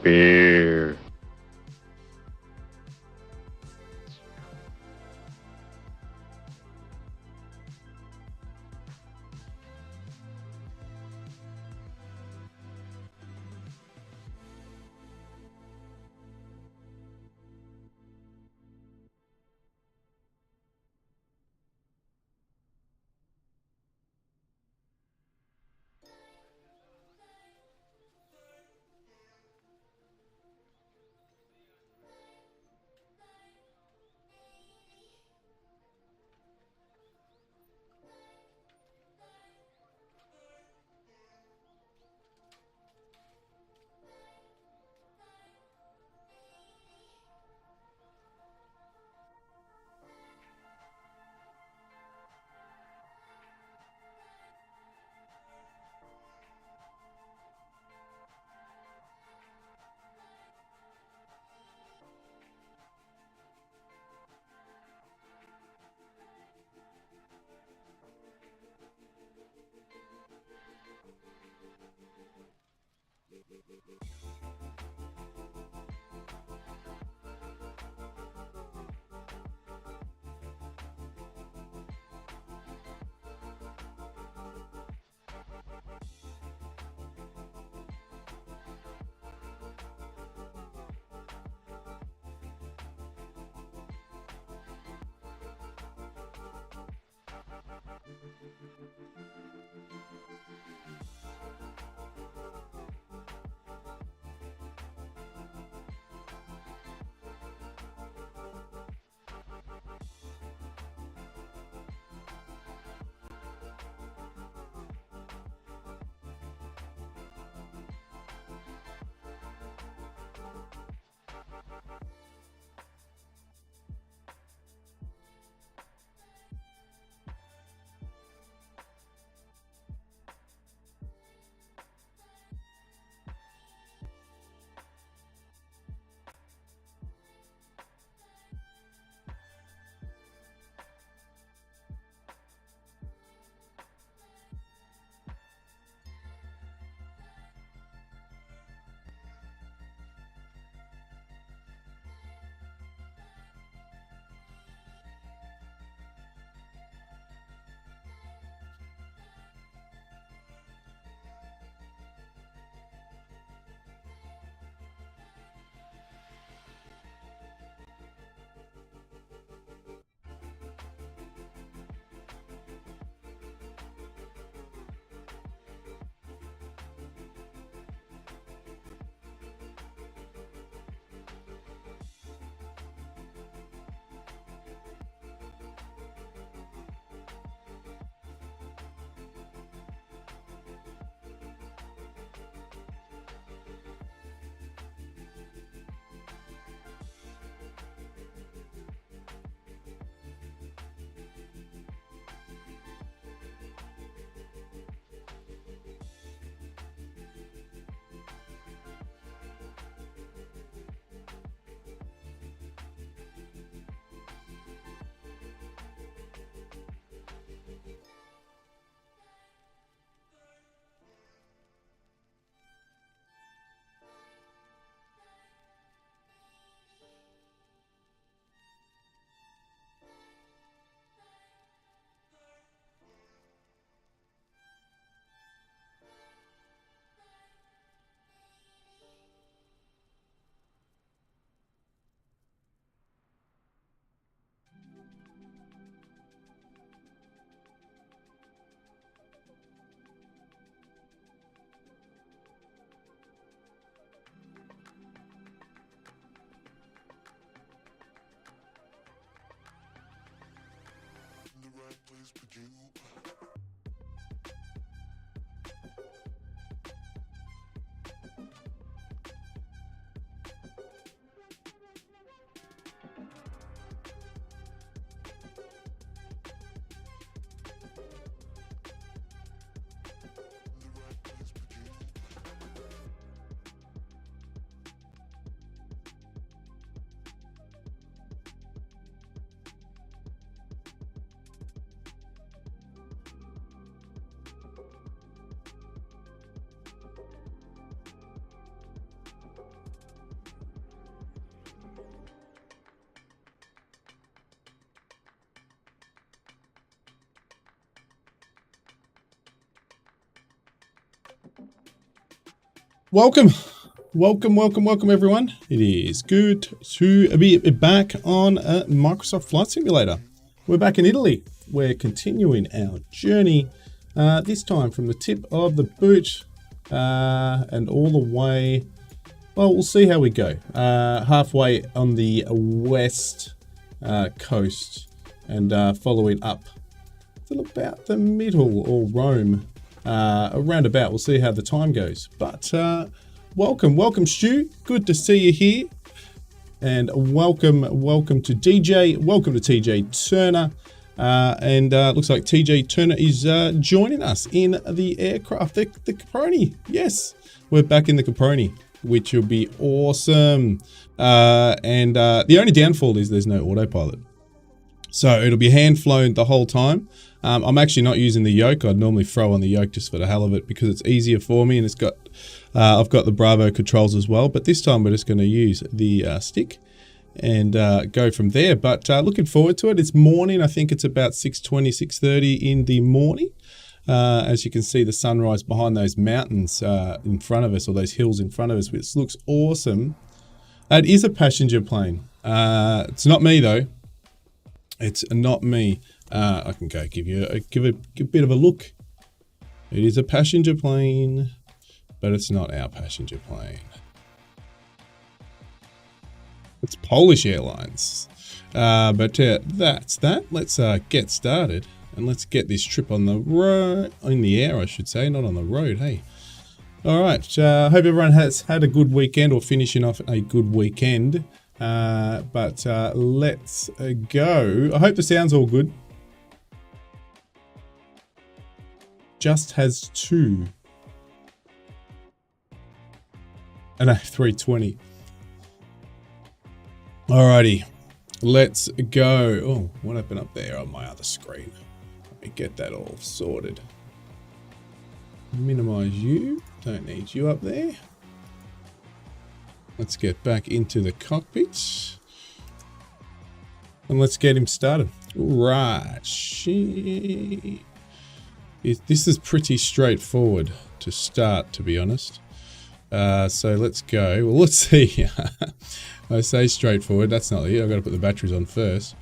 Hemisphere. Welcome everyone. It is good to be back on Microsoft Flight Simulator. We're back in Italy. We're continuing our journey, this time from the tip of the boot and all the way, well, we'll see how we go. Halfway on the west coast and following up till about the middle or Rome. Around about, we'll see how the time goes. But welcome Stu, good to see you here, and welcome to DJ, welcome to TJ Turner, and looks like TJ Turner is joining us in the aircraft, the Caproni. Yes, we're back in the Caproni, which will be awesome. And the only downfall is there's no autopilot, so it'll be hand flown the whole time. I'm actually not using the yoke. I'd normally throw on the yoke just for the hell of it because it's easier for me, and it's got I've got the Bravo controls as well. But this time we're just going to use the stick and go from there. But looking forward to it. It's morning. I think it's about 6:20, 6:30 in the morning. As you can see, the sunrise behind those mountains in front of us, or those hills in front of us, which looks awesome. It is a passenger plane. It's not me though. It's not me. I can go give a bit of a look. It is a passenger plane, but it's not our passenger plane. It's Polish Airlines. But that's that. Let's get started and let's get this trip on the road, in the air, I should say, not on the road. Hey. All right. Hope everyone has had a good weekend or finishing off a good weekend. But let's go. I hope the sound's all good. Just has two. And a 320. Alrighty, let's go. Oh, what happened up there on my other screen? Let me get that all sorted. Minimize you. Don't need you up there. Let's get back into the cockpit. And let's get him started. Right. This is pretty straightforward to start, to be honest. So let's go. Well, let's see. I say straightforward. That's not it. I've got to put the batteries on first.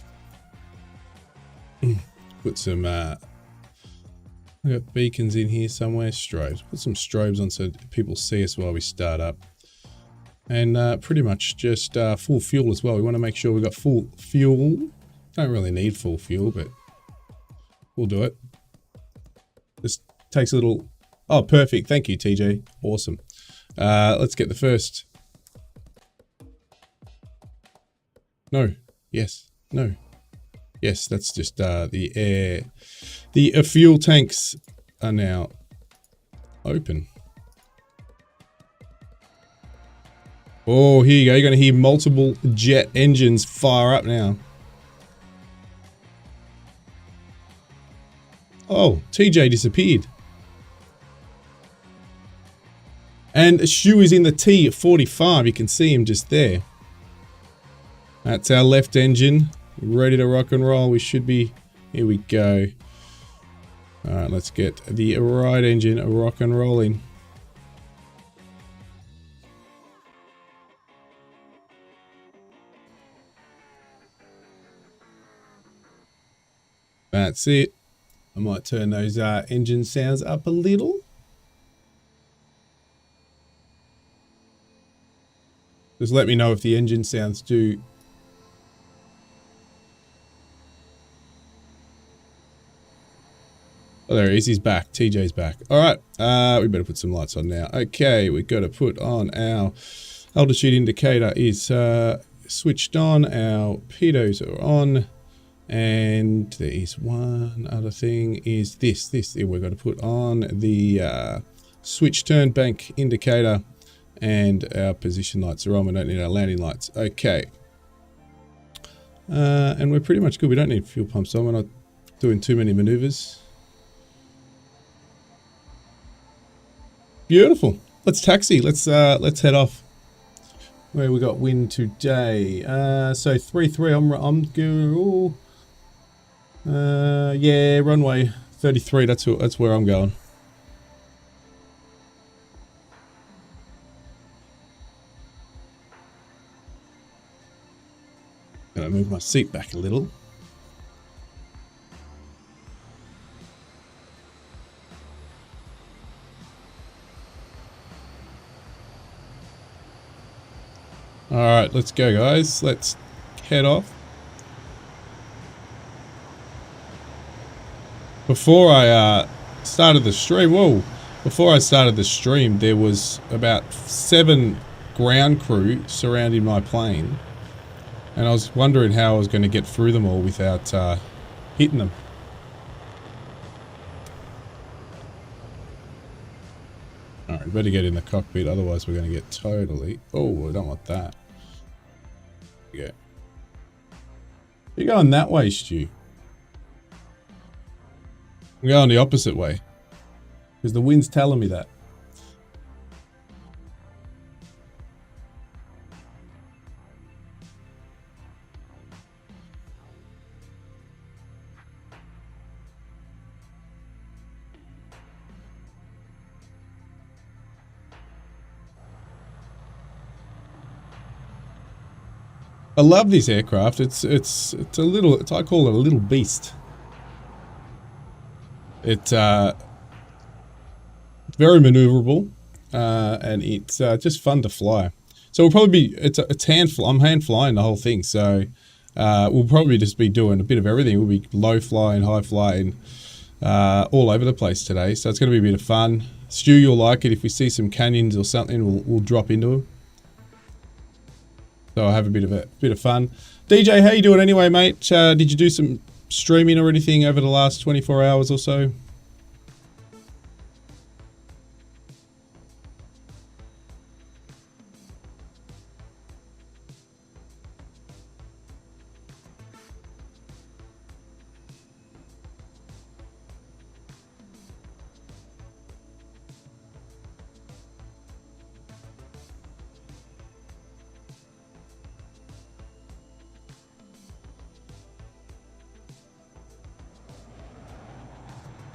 Put some... I've got beacons in here somewhere. Strobes. Put some strobes on so people see us while we start up. And pretty much just full fuel as well. We want to make sure we've got full fuel. Don't really need full fuel, but we'll do it. This takes a little... Oh, perfect. Thank you, TJ. Awesome. Let's get the first... No. Yes. No. Yes, that's just the air. The fuel tanks are now open. Oh, here you go. You're going to hear multiple jet engines fire up now. Oh, TJ disappeared. And Shu is in the T45. You can see him just there. That's our left engine. Ready to rock and roll. We should be... Here we go. All right, let's get the right engine rock and rolling. That's it. I might turn those engine sounds up a little. Just let me know if the engine sounds do. Oh, there he is. He's back. TJ's back. All right. We better put some lights on now. Okay, we've got to put on our altitude indicator is switched on. Our pitos are on. And there is one other thing is this we've got to put on the switch turn bank indicator, and our position lights are on. We don't need our landing lights. Okay. And we're pretty much good. We don't need fuel pumps on. We're not doing too many maneuvers. Beautiful. Let's taxi. Let's head off. Where we got wind today? So 3-3. I'm good. Yeah, runway 33. That's where I'm going. Gonna move my seat back a little. All right, let's go, guys. Let's head off. Before I started the stream, there was about 7 ground crew surrounding my plane, and I was wondering how I was going to get through them all without hitting them. All right, better get in the cockpit, otherwise we're going to get totally... Oh, I don't want that. There you go. You're going that way, Stu. I'm going the opposite way, because the wind's telling me that. I love this aircraft. It's a little, I call it a little beast. It's very maneuverable, and it's just fun to fly. So we'll probably be, I'm hand flying the whole thing. So we'll probably just be doing a bit of everything. We'll be low flying, high flying, all over the place today. So it's going to be a bit of fun. Stu, you'll like it. If we see some canyons or something, we'll drop into them. So I'll have a bit of fun. DJ, how you doing anyway, mate? Did you do some streaming or anything over the last 24 hours or so?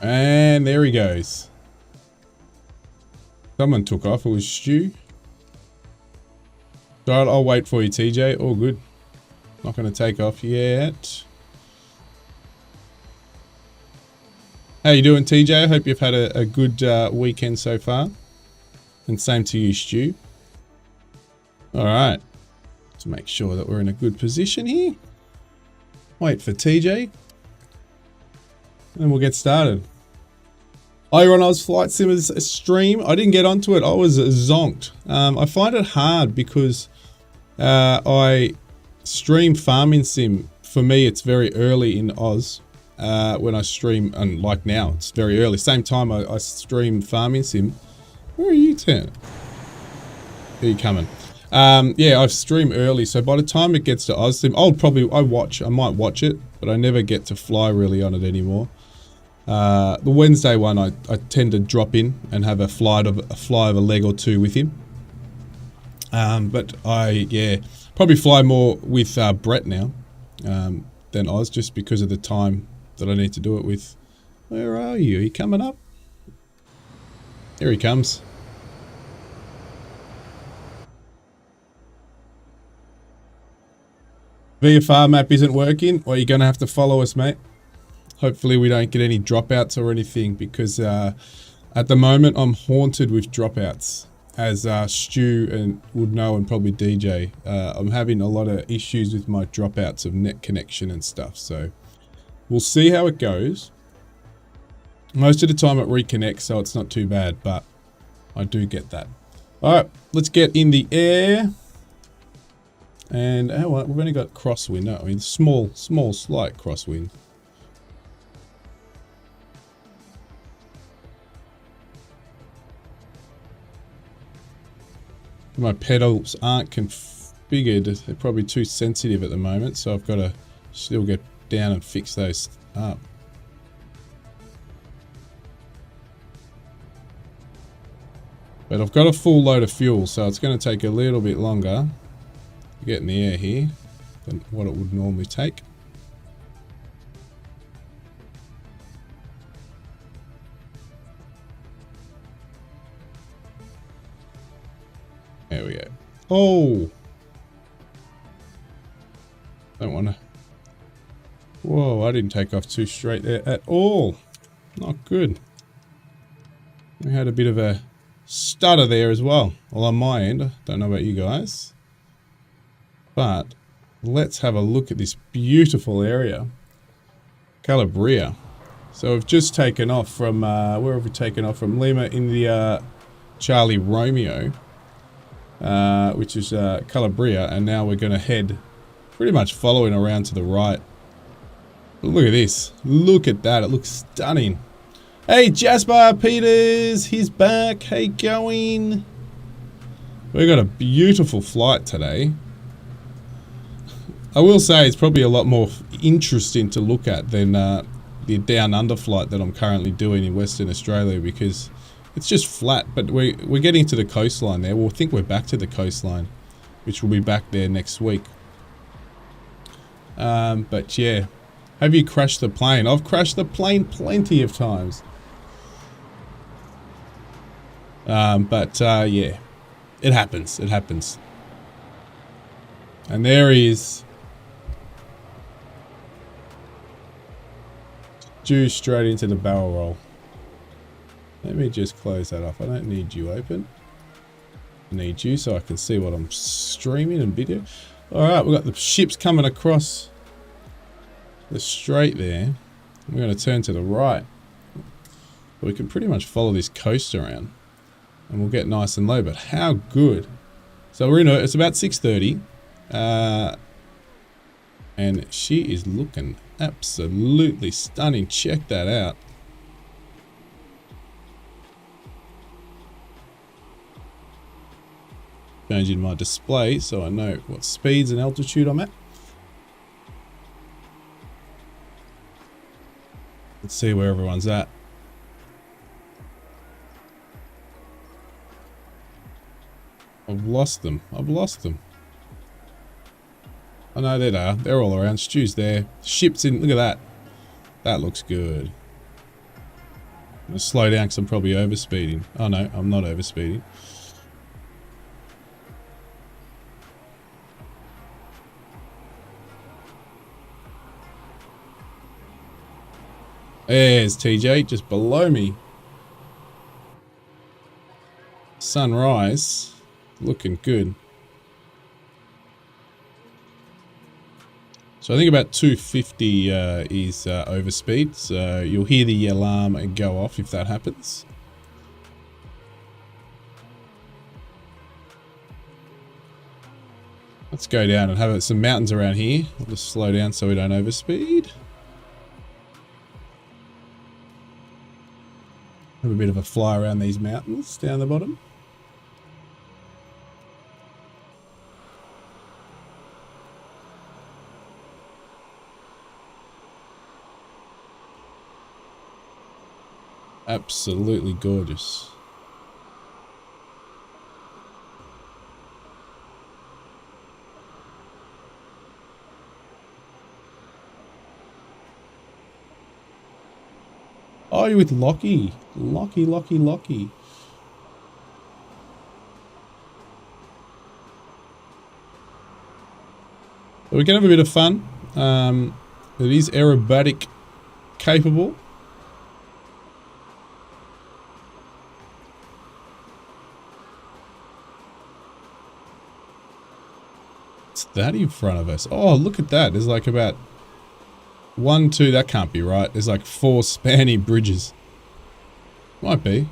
And there he goes. Someone took off. It was Stu. So I'll wait for you, TJ. All good. Not going to take off yet. How you doing, TJ? I hope you've had a good weekend so far. And same to you, Stu. All right. To make sure that we're in a good position here. Wait for TJ. And we'll get started. Oh, you're on Oz Flight Sim's stream. I didn't get onto it. I was zonked. I find it hard because I stream Farming Sim. For me, it's very early in Oz when I stream, and like now, it's very early. Same time I stream Farming Sim. Where are you, Tan? Are you coming? Yeah, I stream early, so by the time it gets to Oz Sim, I might watch it, but I never get to fly really on it anymore. The Wednesday one, I tend to drop in and have a fly of a leg or two with him. But yeah, probably fly more with Brett now than Oz, just because of the time that I need to do it with. Where are you? Are you coming up? Here he comes. VFR map isn't working. Well, you're going to have to follow us, mate. Hopefully we don't get any dropouts or anything, because at the moment I'm haunted with dropouts, as Stu would know, and probably DJ. I'm having a lot of issues with my dropouts of net connection and stuff, so we'll see how it goes. Most of the time it reconnects, so it's not too bad, but I do get that. All right, let's get in the air. And we've only got crosswind, no, I mean small, slight crosswind. My pedals aren't configured. They're probably too sensitive at the moment, so I've got to still get down and fix those up. But I've got a full load of fuel, so it's going to take a little bit longer to get in the air here than what it would normally take. There we go. Oh! Don't want to. Whoa, I didn't take off too straight there at all. Not good. We had a bit of a stutter there as well. Well, on my end, don't know about you guys. But let's have a look at this beautiful area. Calabria. So we've just taken off from, where have we taken off from? Lima, India, Charlie, Romeo, which is Calabria, and now we're going to head pretty much following around to the right. But look at this. Look at that. It looks stunning. Hey, Jasper Peters, he's back. Hey, going? We've got a beautiful flight today. I will say it's probably a lot more interesting to look at than the down under flight that I'm currently doing in Western Australia, because it's just flat, but we're getting to the coastline there. We'll think we're back to the coastline, which will be back there next week. But yeah, have you crashed the plane? I've crashed the plane plenty of times. Yeah, it happens. It happens. And there is due straight into the barrel roll. Let me just close that off. I don't need you open. I need you so I can see what I'm streaming and video. Alright, we've got the ships coming across the strait there. We're going to turn to the right. We can pretty much follow this coast around and we'll get nice and low, but how good. So we're in it's about 6:30. And she is looking absolutely stunning. Check that out. Changing my display so I know what speeds and altitude I'm at. Let's see where everyone's at. I've lost them. I've lost them. Oh no, there they are. They're all around. Stu's there. Ship's in. Look at that. That looks good. I'm going to slow down because I'm probably overspeeding. Oh no, I'm not overspeeding. There's TJ just below me. Sunrise. Looking good. So I think about 250 is overspeed. So you'll hear the alarm go off if that happens. Let's go down and have some mountains around here. We'll just slow down so we don't overspeed. Have a bit of a fly around these mountains down the bottom. Absolutely gorgeous. Oh, you're with Lockie. Lockie. So we can have a bit of fun. It is aerobatic capable. What's that in front of us? Oh, look at that. There's like about 1, 2, that can't be right. There's like 4 spanning bridges. Might be.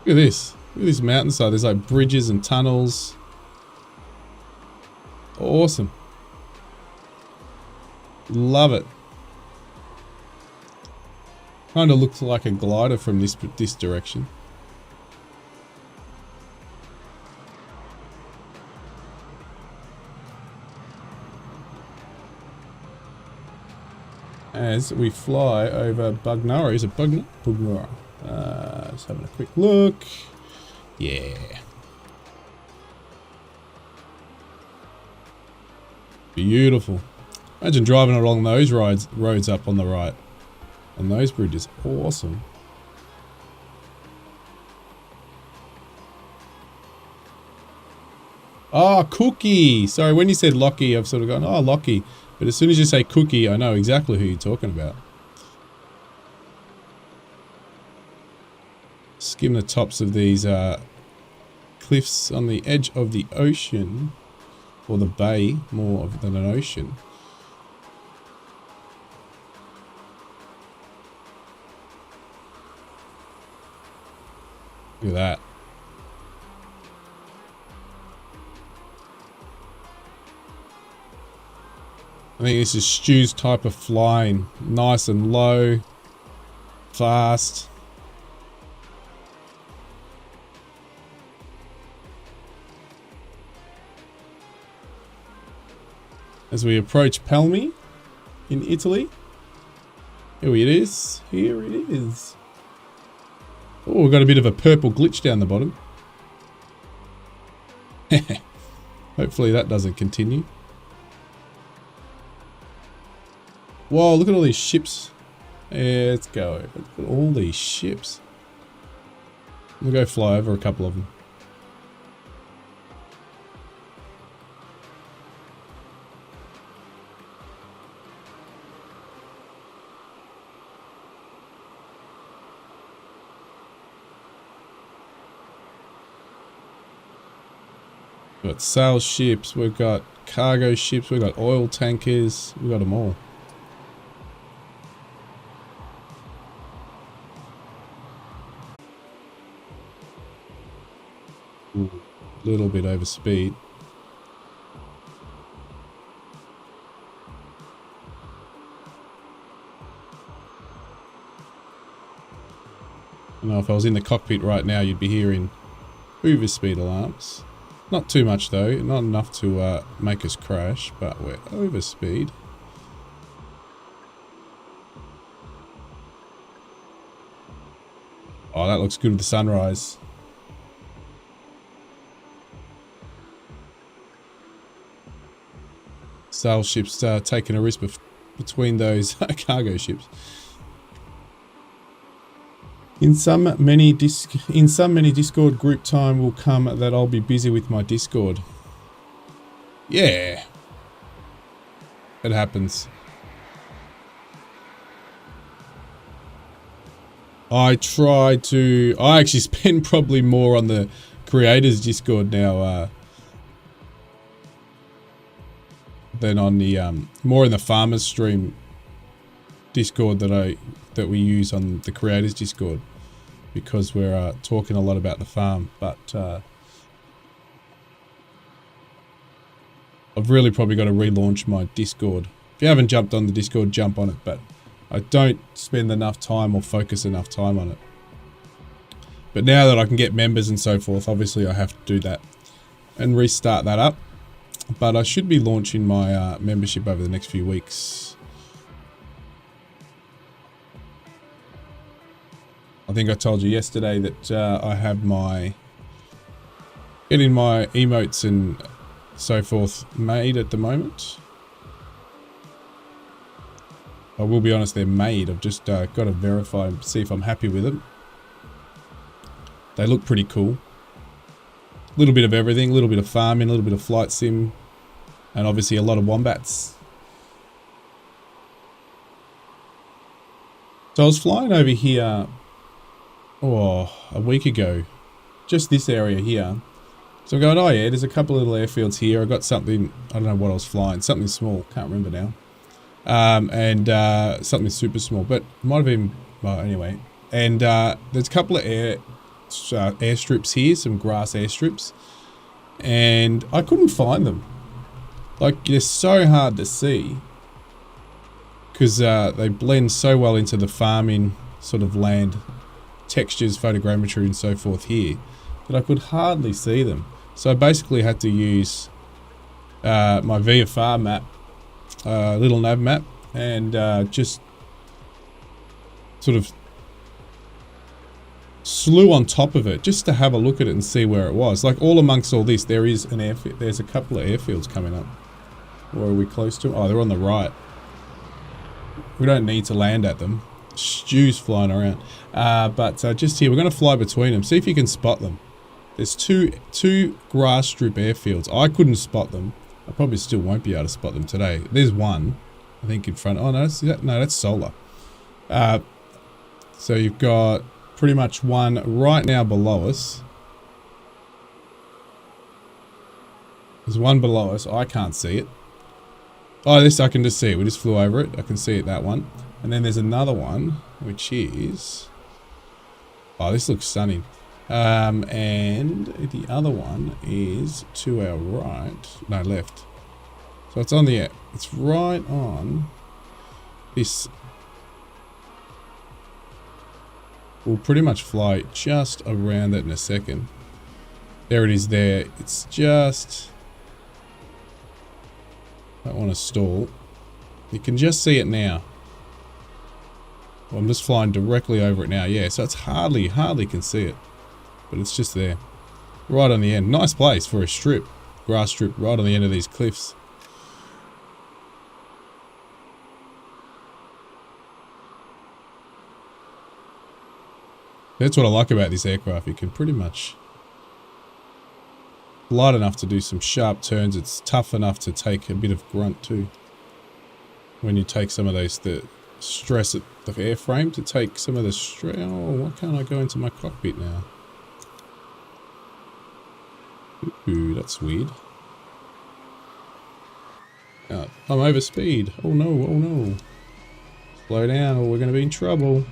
Look at this. Look at this mountainside. There's like bridges and tunnels. Awesome. Love it. Kind of looks like a glider from this direction. As we fly over Bugnara. Is it Bugnara? Bugnara. Just having a quick look. Yeah. Beautiful. Imagine driving along those roads up on the right. And those bridges. Awesome. Oh, Cookie. Sorry, when you said Lockie, I've sort of gone, oh, Lockie. But as soon as you say Cookie, I know exactly who you're talking about. Skim the tops of these cliffs on the edge of the ocean, or the bay more than an ocean. Look at that. I think this is Stu's type of flying. Nice and low, fast. As we approach Palmi in Italy. Here it is. Here it is. Oh, we've got a bit of a purple glitch down the bottom. Hopefully that doesn't continue. Whoa, look at all these ships. Yeah, let's go. Look at all these ships. We'll go fly over a couple of them. We've got sail ships, we've got cargo ships, we've got oil tankers, we've got them all. Ooh, little bit over speed. You know, if I was in the cockpit right now, you'd be hearing over speed alarms. Not too much though, not enough to make us crash, but we're over speed. Oh, that looks good with the sunrise. Sail ships taking a risk between those cargo ships. In some many Discord group time will come that I'll be busy with my Discord. Yeah. It happens. I actually spend probably more on the creators Discord now than on the more in the farmers stream Discord that we use on the creators Discord, because we're talking a lot about the farm. But I've really probably got to relaunch my Discord. If you haven't jumped on the Discord, jump on it, but I don't spend enough time or focus enough time on it. But now that I can get members and so forth, obviously I have to do that and restart that up. But I should be launching my membership over the next few weeks. I think I told you yesterday that I have getting my emotes and so forth made at the moment. I will be honest, they're made. I've just got to verify and see if I'm happy with them. They look pretty cool. A little bit of everything, a little bit of farming, a little bit of flight sim, and obviously a lot of wombats. So I was flying over here a week ago, just this area here. So I'm going, oh yeah, there's a couple of little airfields here. I got something, I don't know what I was flying, something small, can't remember now. And something super small, but it might have been, well, anyway. And there's a couple of airstrips here, some grass airstrips, and I couldn't find them. Like, they're so hard to see because they blend so well into the farming sort of land textures, photogrammetry and so forth here that I could hardly see them. So I basically had to use my VFR map, little nav map, and just sort of slew on top of it just to have a look at it and see where it was. Like, all amongst all this, there is an airfield. There's a couple of airfields coming up. Or are we close to? Oh, they're on the right. We don't need to land at them. Stu's flying around. But just here, we're going to fly between them. See if you can spot them. There's two grass strip airfields. I couldn't spot them. I probably still won't be able to spot them today. There's one, I think, in front. Oh no, that's solar. So you've got pretty much one right now below us. There's one below us. I can't see it. Oh, this I can just see it. We just flew over it. I can see it, that one. And then there's another one, which is... Oh, this looks stunning. And the other one is to our right. No, left. So it's on the... It's right on this... We'll pretty much fly just around it in a second. There it is there. It's just... Don't want to stall. You can just see it now. Well, I'm just flying directly over it now. Yeah, so it's hardly can see it. But it's just there. Right on the end. Nice place for a strip. Grass strip right on the end of these cliffs. That's what I like about this aircraft. You can pretty much... Light enough to do some sharp turns. It's tough enough to take a bit of grunt too. When you take some of those, the stress at the airframe to take some of the stress. Oh, why can't I go into my cockpit now? Ooh, that's weird. I'm over speed. Oh no, oh no. Slow down or we're going to be in trouble.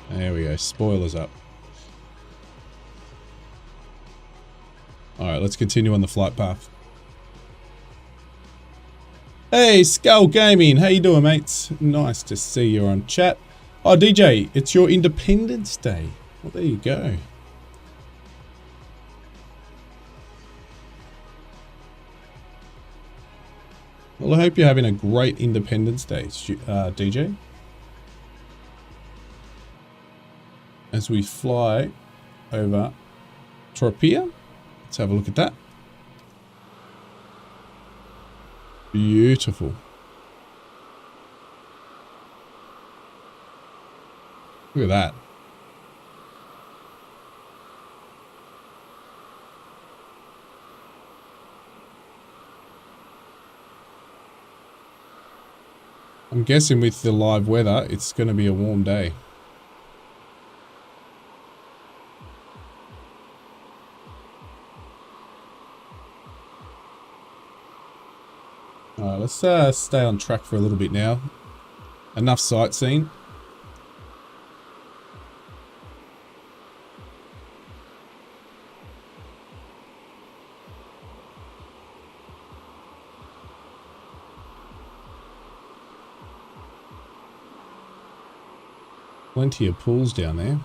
There we go. Spoilers up. Alright, let's continue on the flight path. Hey, Skull Gaming. How you doing, mates? Nice to see you on chat. Oh, DJ, it's your Independence Day. Well, there you go. Well, I hope you're having a great Independence Day, DJ. As we fly over Tropea. Let's have a look at that. Beautiful. Look at that. I'm guessing with the live weather, it's going to be a warm day. Let's stay on track for a little bit now. Enough sightseeing. Plenty of pools down there.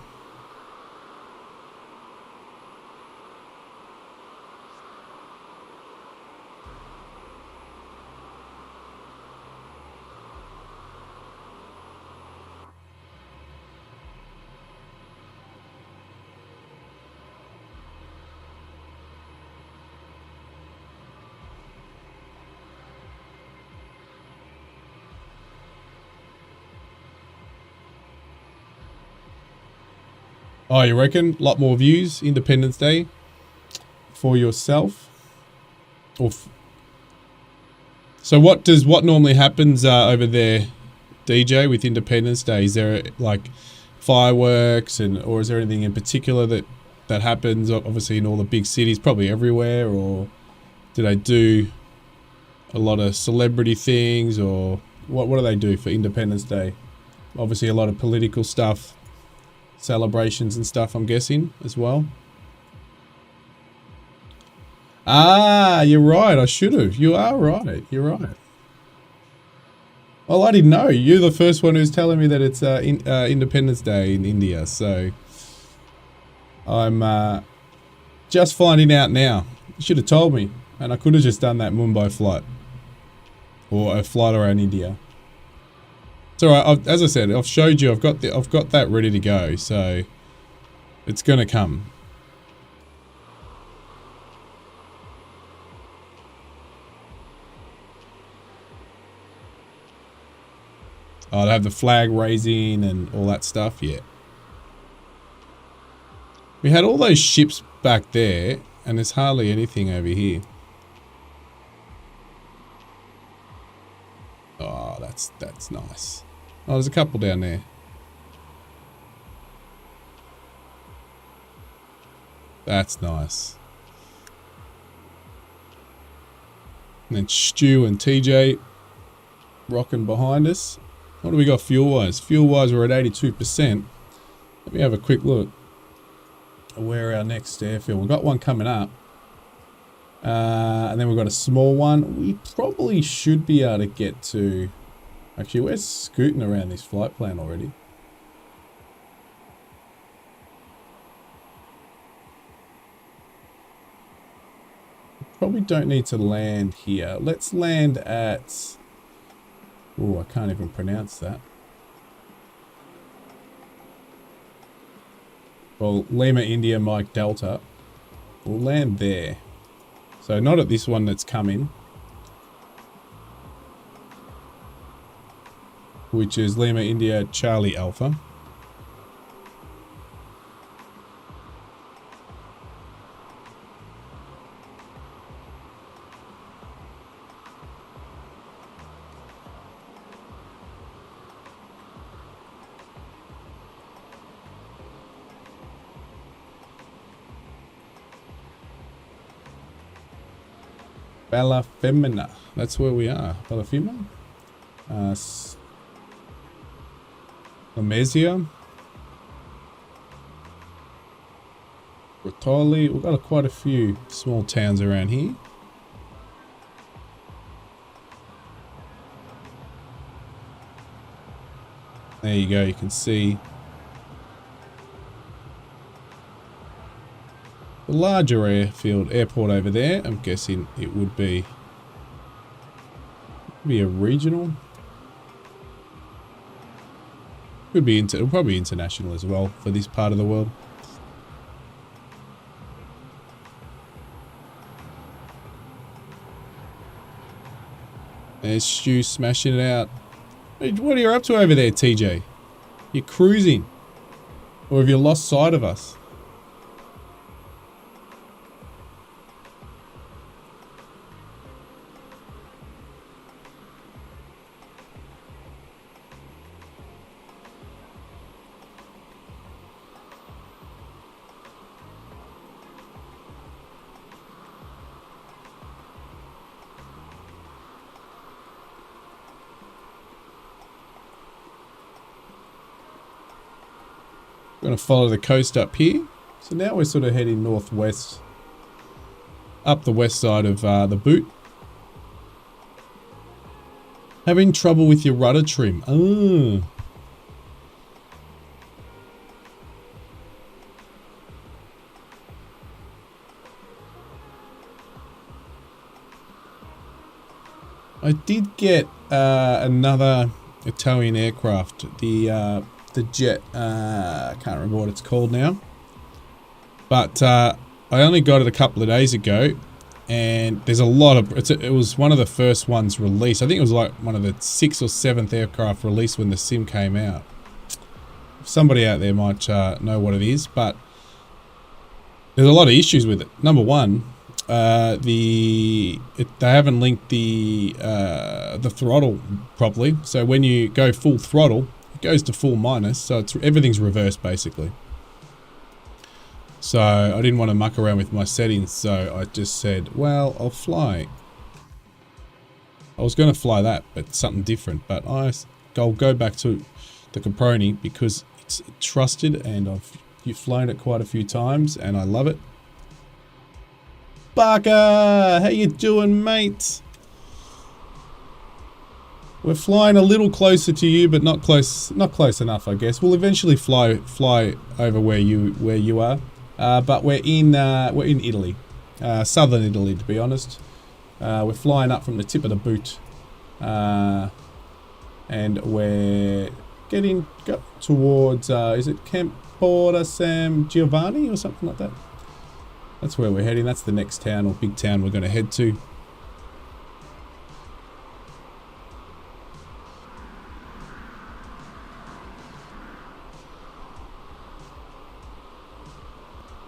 Oh, you reckon? A lot more views, Independence Day, for yourself? Or so what normally happens over there, DJ, with Independence Day? Is there like fireworks or is there anything in particular that happens? Obviously in all the big cities, probably everywhere, or do they do a lot of celebrity things, or what do they do for Independence Day? Obviously a lot of political stuff. Celebrations and stuff, I'm guessing, as well. Ah, you're right. I should have. You are right. You're right. Well, I didn't know. You're the first one who's telling me that it's Independence Day in India. So I'm just finding out now. You should have told me, and I could have just done that Mumbai flight or a flight around India. It's all right. As I said, I've showed you. I've got that ready to go. So it's gonna come. I'd have the flag raising and all that stuff. Yeah. We had all those ships back there, and there's hardly anything over here. Oh, that's nice. Oh, there's a couple down there. That's nice. And then Stu and TJ rocking behind us. What do we got fuel-wise? Fuel-wise, we're at 82%. Let me have a quick look at where our next airfield. We've got one coming up. And then we've got a small one. We probably should be able to get to... Actually, we're scooting around this flight plan already. Probably don't need to land here. Let's land at... Oh, I can't even pronounce that. Well, Lima, India, Mike, Delta. We'll land there. So not at this one that's coming. Which is Lima, India, Charlie, Alpha. Bella Femina. That's where we are. Bella Femina. Lamezia. Rotoli. We've got quite a few small towns around here. There you go. You can see the larger airport over there. I'm guessing it would be a regional. Could be probably international as well for this part of the world. There's Stu smashing it out. What are you up to over there, TJ? You're cruising, or have you lost sight of us? Going to follow the coast up here. So now we're sort of heading northwest, up the west side of the boot. Having trouble with your rudder trim. Oh. I did get another Italian aircraft, the jet, I can't remember what it's called now, but I only got it a couple of days ago, and there's a lot of, it was one of the first ones released. I think it was like one of the 6th or 7th aircraft released when the sim came out. Somebody out there might know what it is, but there's a lot of issues with it. Number one, they haven't linked the throttle properly, so when you go full throttle, it goes to full minus, so everything's reversed basically. So I didn't want to muck around with my settings, so I just said, well, I'll fly. I was going to fly that, but something different. But I'll go back to the Caproni because it's trusted, and I've flown it quite a few times, and I love it. Barker, how you doing, mate? We're flying a little closer to you, but not close enough, I guess. We'll eventually fly over where you are, but we're in Italy, southern Italy, to be honest. We're flying up from the tip of the boot, and we're getting towards is it Campo San Giovanni or something like that? That's where we're heading. That's the next town or big town we're going to head to.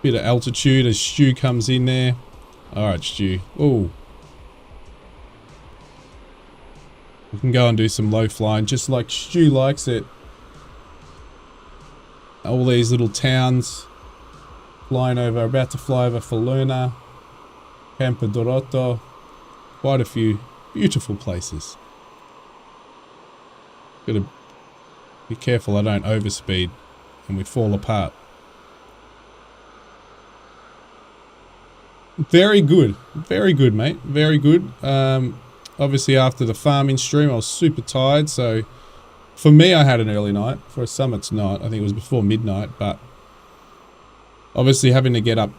Bit of altitude as Stu comes in there. Alright, Stu. Oh. We can go and do some low flying, just like Stu likes it. All these little towns flying over, about to fly over Faluna, Campodorotto. Quite a few beautiful places. Gotta be careful I don't overspeed and we fall apart. Very good, mate. Very good. Obviously, after the farming stream, I was super tired. So, for me, I had an early night. For some, it's not. I think it was before midnight. But obviously, having to get up.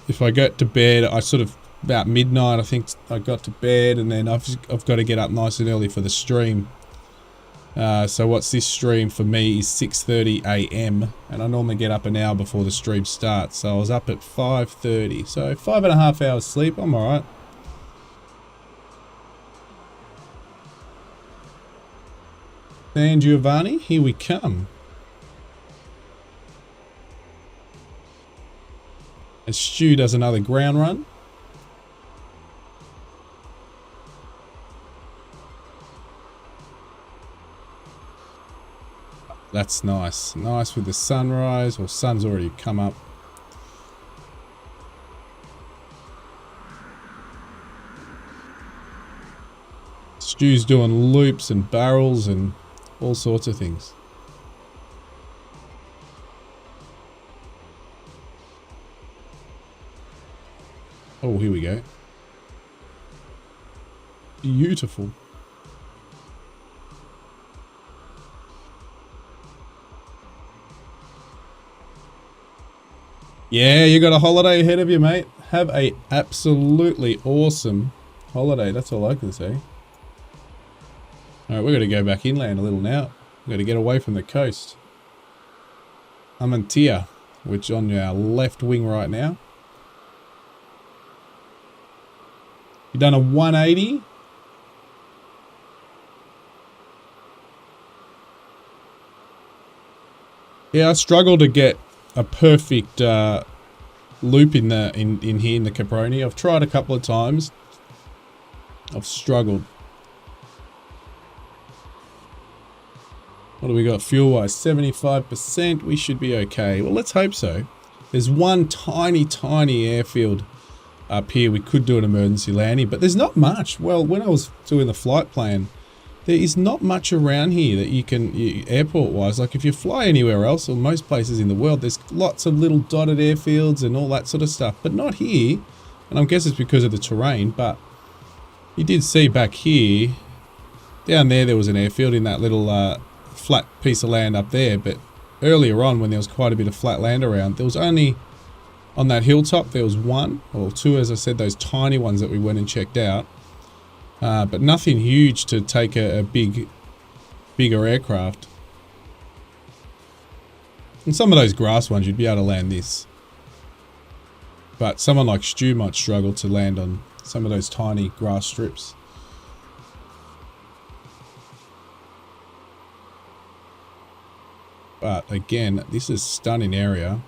If I get to bed, I sort of about midnight. I think I got to bed, and then I've got to get up nice and early for the stream. So what's this stream for me is 6:30 a.m. and I normally get up an hour before the stream starts. So I was up at 5:30. So 5.5 hours sleep. I'm alright. San Giovanni, here we come. As Stu does another ground run. That's nice. Nice with the sunrise. Well, sun's already come up. Stu's doing loops and barrels and all sorts of things. Oh, here we go. Beautiful. Yeah, you got a holiday ahead of you, mate. Have a absolutely awesome holiday. That's all I can say. All right, we're going to go back inland a little now. We're going to get away from the coast. Amantea, which is on our left wing right now. You done a 180. Yeah, I struggle to get a perfect loop in here in the Caproni. I've tried a couple of times. I've struggled. What do we got fuel-wise? 75%. We should be okay. Well, let's hope so. There's one tiny airfield up here. We could do an emergency landing, but there's not much. Well, when I was doing the flight plan, there is not much around here that you can, airport-wise. Like if you fly anywhere else, or most places in the world, there's lots of little dotted airfields and all that sort of stuff. But not here. And I guess it's because of the terrain. But you did see back here, down there was an airfield in that little flat piece of land up there. But earlier on, when there was quite a bit of flat land around, there was only, on that hilltop, there was one or two, as I said, those tiny ones that we went and checked out. But nothing huge to take a bigger aircraft. And some of those grass ones, you'd be able to land this. But someone like Stu might struggle to land on some of those tiny grass strips. But again, this is a stunning area.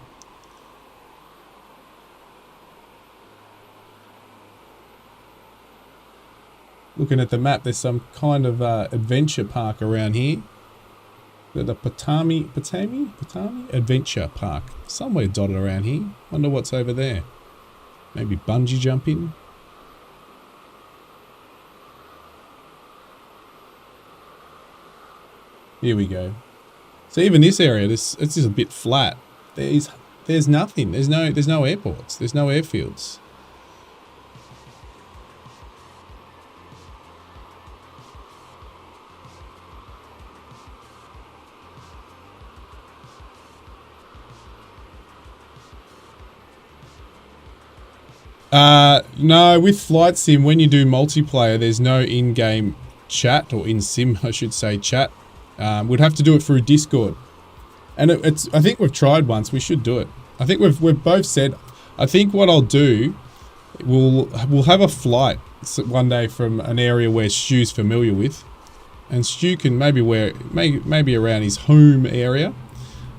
Looking at the map, there's some kind of adventure park around here. The Patami Adventure Park. Somewhere dotted around here. Wonder what's over there. Maybe bungee jumping. Here we go. So even this area, it's just a bit flat. There's nothing. There's no airports. There's no airfields. No, with Flight Sim, when you do multiplayer, there's no in-game chat, or in-sim, I should say, chat. We'd have to do it through Discord. And I think we've tried once, we should do it. I think we've both said, I think what I'll do, we'll have a flight one day from an area where Stu's familiar with. And Stu can maybe around his home area.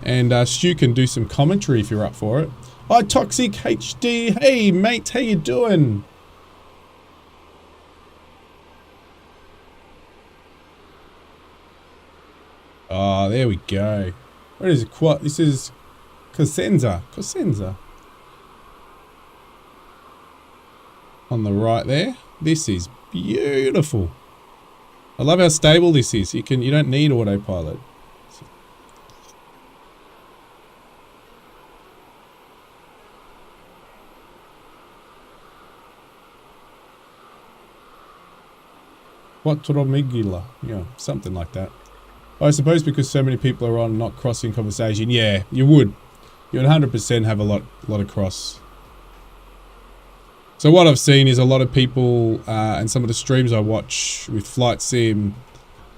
And Stu can do some commentary if you're up for it. Hi, Toxic HD. Hey, mate, how you doing? Oh, there we go. What is it? This is Cosenza. On the right there. This is beautiful. I love how stable this is. You don't need autopilot. Quattromigila. Yeah, something like that. I suppose because so many people are on not crossing conversation. Yeah, you would 100% have a lot of cross. So what I've seen is a lot of people and some of the streams I watch with Flight Sim,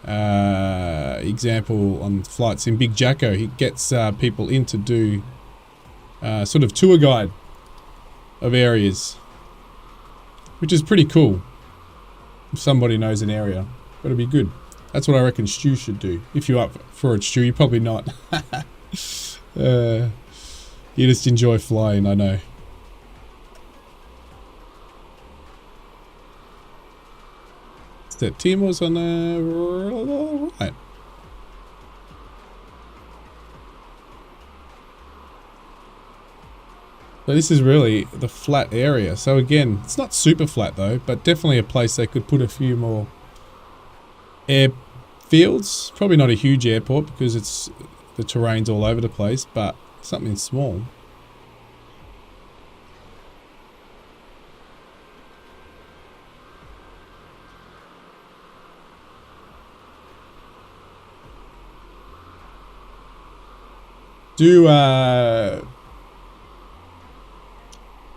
example on Flight Sim, Big Jacko, he gets people in to do sort of tour guide of areas, which is pretty cool if somebody knows an area. But it'd be good. That's what I reckon Stu should do. If you're up for it, Stu, you're probably not. You just enjoy flying, I know. Is that Timor's on the right? So this is really the flat area. So again, it's not super flat though, but definitely a place they could put a few more airfields. Probably not a huge airport because the terrain's all over the place, but something small.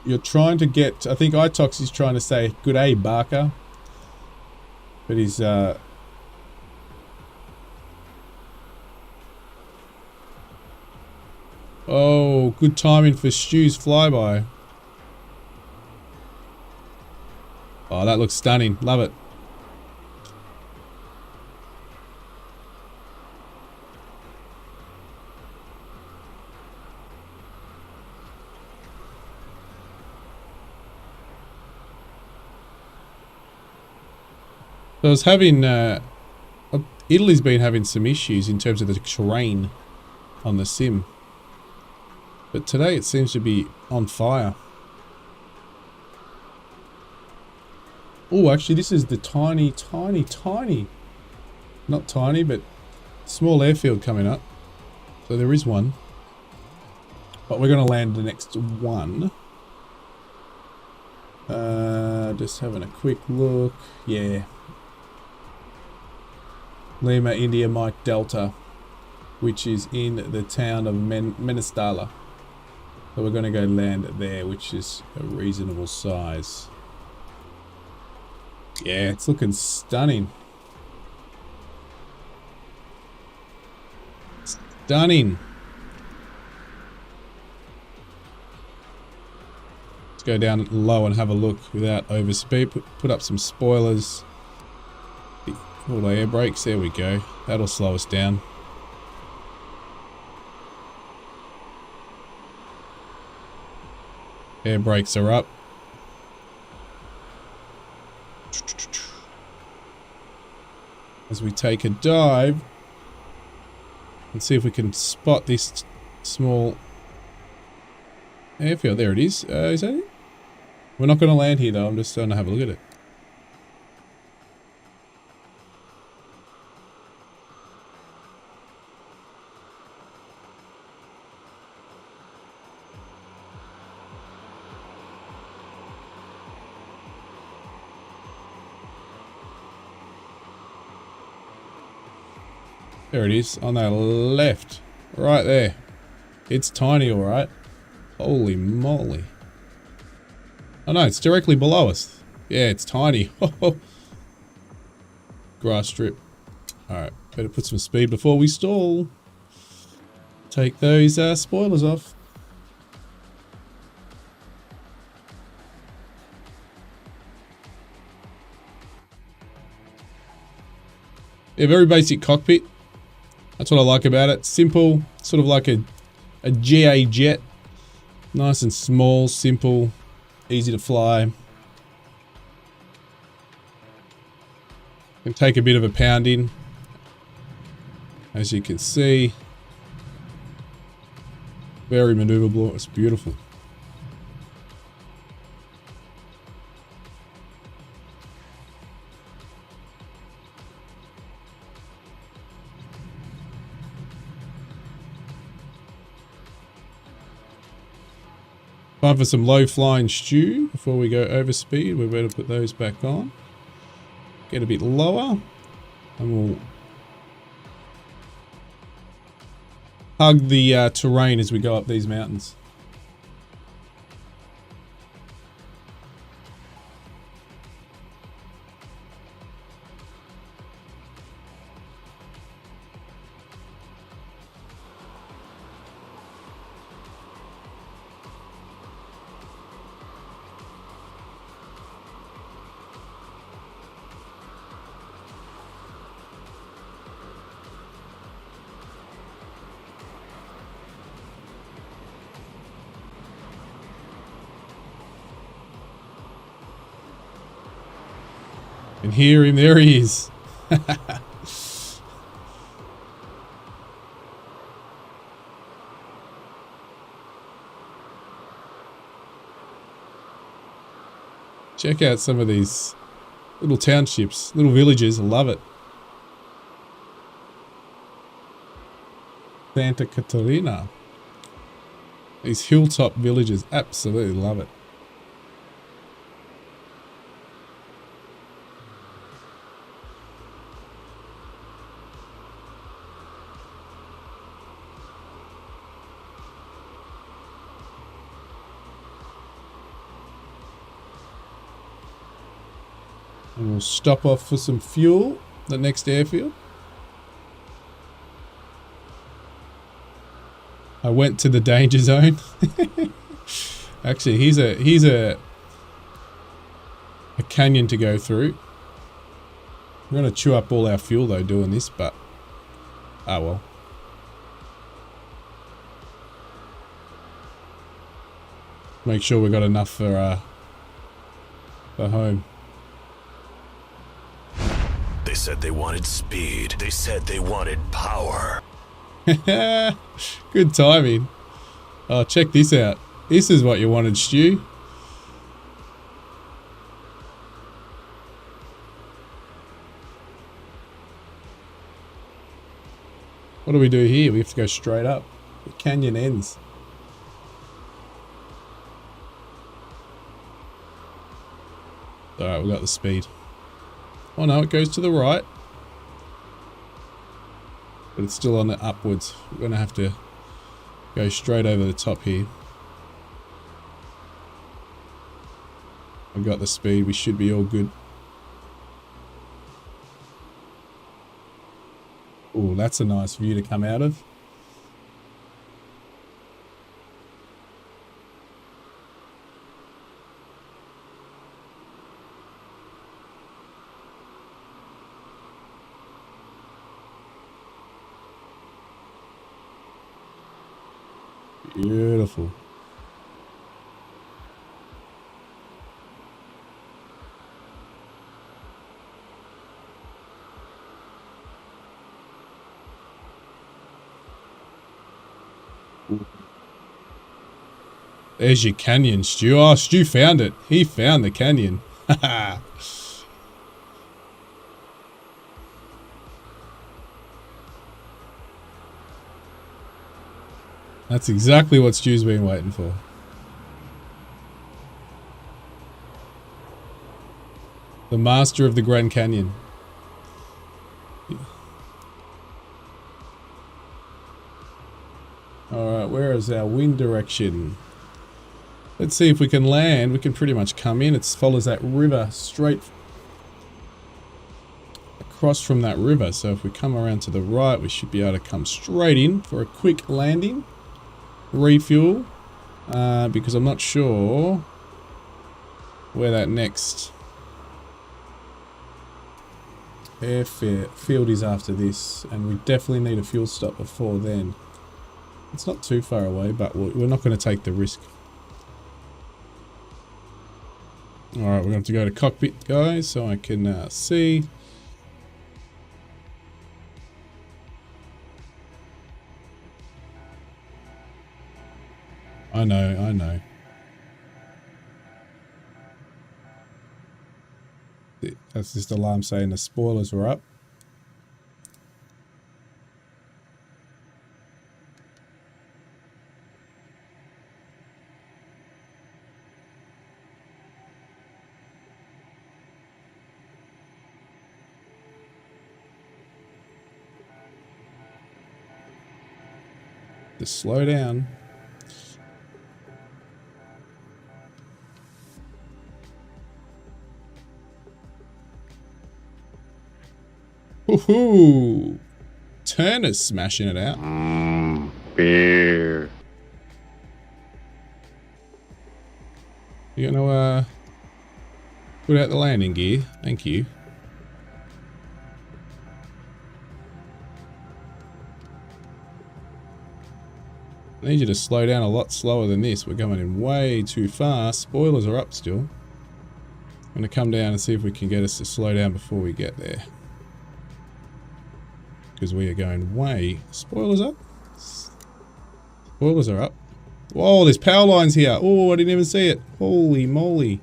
You're trying to get, I think iTox is trying to say good day, Barker, but he's oh, good timing for Stu's flyby. Oh, that looks stunning. Love it. So I was having, Italy's been having some issues in terms of the terrain on the sim. But today it seems to be on fire. Oh, actually this is the tiny, not tiny, but small airfield coming up. So there is one. But we're going to land the next one. Just having a quick look. Yeah. Lima, India, Mike Delta, which is in the town of Menestala. So we're going to go land there, which is a reasonable size. Yeah, it's looking stunning. Stunning. Let's go down low and have a look without overspeed. Put up some spoilers. All the air brakes, there we go. That'll slow us down. Air brakes are up. As we take a dive, let's see if we can spot this small airfield. There it is. Is that it? We're not going to land here though. I'm just going to have a look at it. There it is, on the left, right there. It's tiny, all right. Holy moly. Oh no, it's directly below us. Yeah, it's tiny. Grass strip. All right, better put some speed before we stall. Take those spoilers off. Yeah, very basic cockpit. That's what I like about it. Simple, sort of like a GA jet. Nice and small, simple, easy to fly. Can take a bit of a pounding, as you can see. Very maneuverable. It's beautiful. Time for some low flying stew before we go over speed. We're going to put those back on. Get a bit lower and we'll hug the terrain as we go up these mountains. And hear him, there he is. Check out some of these little townships, little villages. I love it. Santa Catarina. These hilltop villages, absolutely love it. And we'll stop off for some fuel, the next airfield. I went to the danger zone. Actually, here's a canyon to go through. We're going to chew up all our fuel though doing this, but ah well. Make sure we got enough for home. They said they wanted speed. They said they wanted power. Good timing. Oh, check this out. This is what you wanted, Stu. What do we do here? We have to go straight up. The canyon ends. Alright, we got the speed. Oh no, it goes to the right. But it's still on the upwards. We're going to have to go straight over the top here. I've got the speed. We should be all good. Oh, that's a nice view to come out of. Beautiful. There's your canyon, Stu. Oh, Stu found it. He found the canyon. That's exactly what Stu's been waiting for. The master of the Grand Canyon. Alright, where is our wind direction? Let's see if we can land. We can pretty much come in. It follows that river straight across from that river. So if we come around to the right, we should be able to come straight in for a quick landing. Refuel. Because I'm not sure where that next airfield is after this. And we definitely need a fuel stop before then. It's not too far away, but we're not going to take the risk. All right, we're going to have to go to cockpit, guys, so I can see. I know. That's just alarm saying the spoilers are up. Just slow down. Woohoo! Turner's smashing it out. Beer. You gonna put out the landing gear? Thank you. I need you to slow down a lot slower than this. We're going in way too fast. Spoilers are up still. I'm gonna come down and see if we can get us to slow down before we get there. Because we are going way... Spoilers up? Spoilers are up. Whoa, there's power lines here. Oh, I didn't even see it. Holy moly.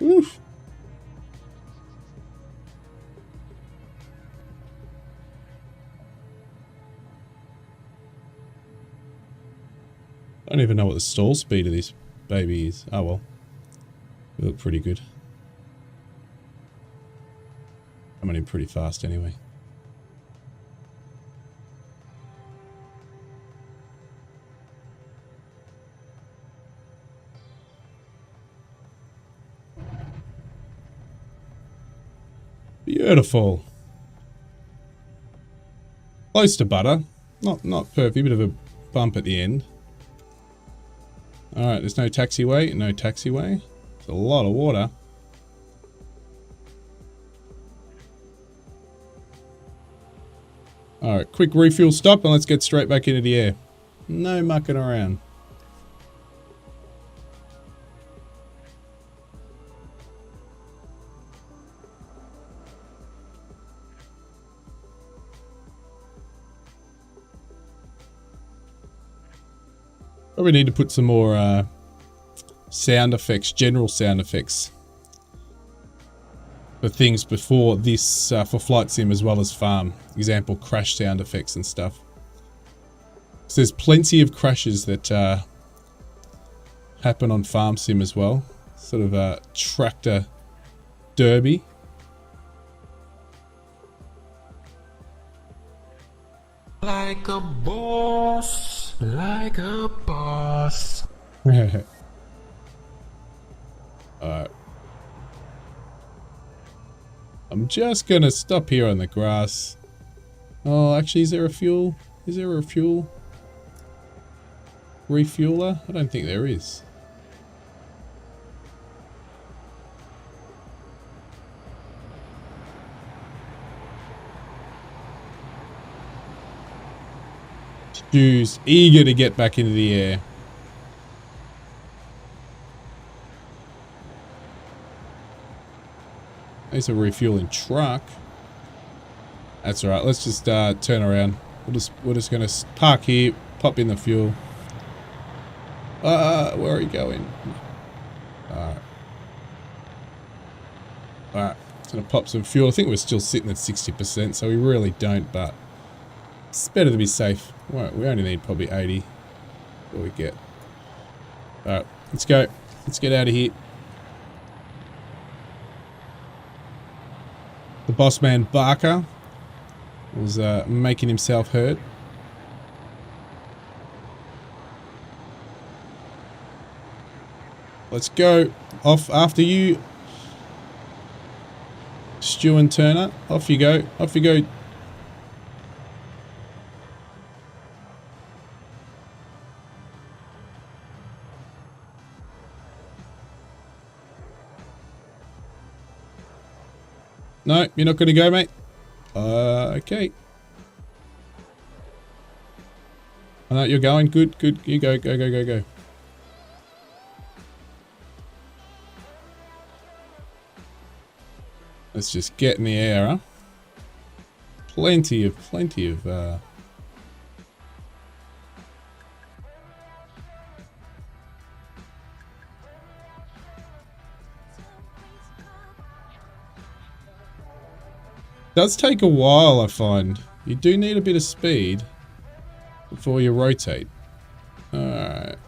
Oof. I don't even know what the stall speed of this baby is. Oh well. They look pretty good. Coming in pretty fast anyway. Beautiful. Close to butter. Not perfect, bit of a bump at the end. Alright, there's no taxiway, no taxiway. It's a lot of water. Alright, quick refuel stop and let's get straight back into the air. No mucking around. Probably need to put some more sound effects, general sound effects for things before this, for flight sim as well as farm. Example, crash sound effects and stuff. So there's plenty of crashes that happen on farm sim as well. Sort of a tractor derby. Like a boss, like a boss. Alright. I'm just gonna stop here on the grass. Oh, actually, is there a fuel? Is there a fuel refueler? I don't think there is. Stu's eager to get back into the air. There's a refueling truck. That's alright. Let's just turn around. We're just gonna park here, pop in the fuel. Where are you going? Alright. Alright. Just gonna pop some fuel. I think we're still sitting at 60%, so we really don't, but it's better to be safe. Well, we only need probably 80. What we get. Alright, let's go. Let's get out of here. The boss man Barker was making himself heard. Let's go. Off after you, Stu and Turner. Off you go. Off you go. No, you're not going to go, mate. Okay. I know you're going. Good, good. You go, go, go, go, go. Let's just get in the air, huh? Plenty of does take a while, I find. You do need a bit of speed before you rotate. Alright.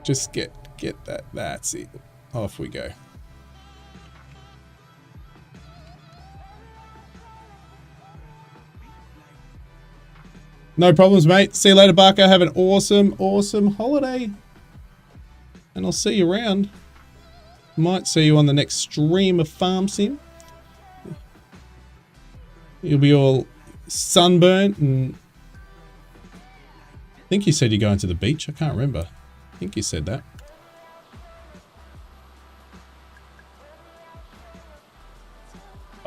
Just get that. That's it. Off we go. No problems, mate. See you later, Barker. Have an awesome, awesome holiday. And I'll see you around. Might see you on the next stream of Farm Sim. You'll be all sunburnt and... I think you said you're going to the beach. I can't remember. I think you said that.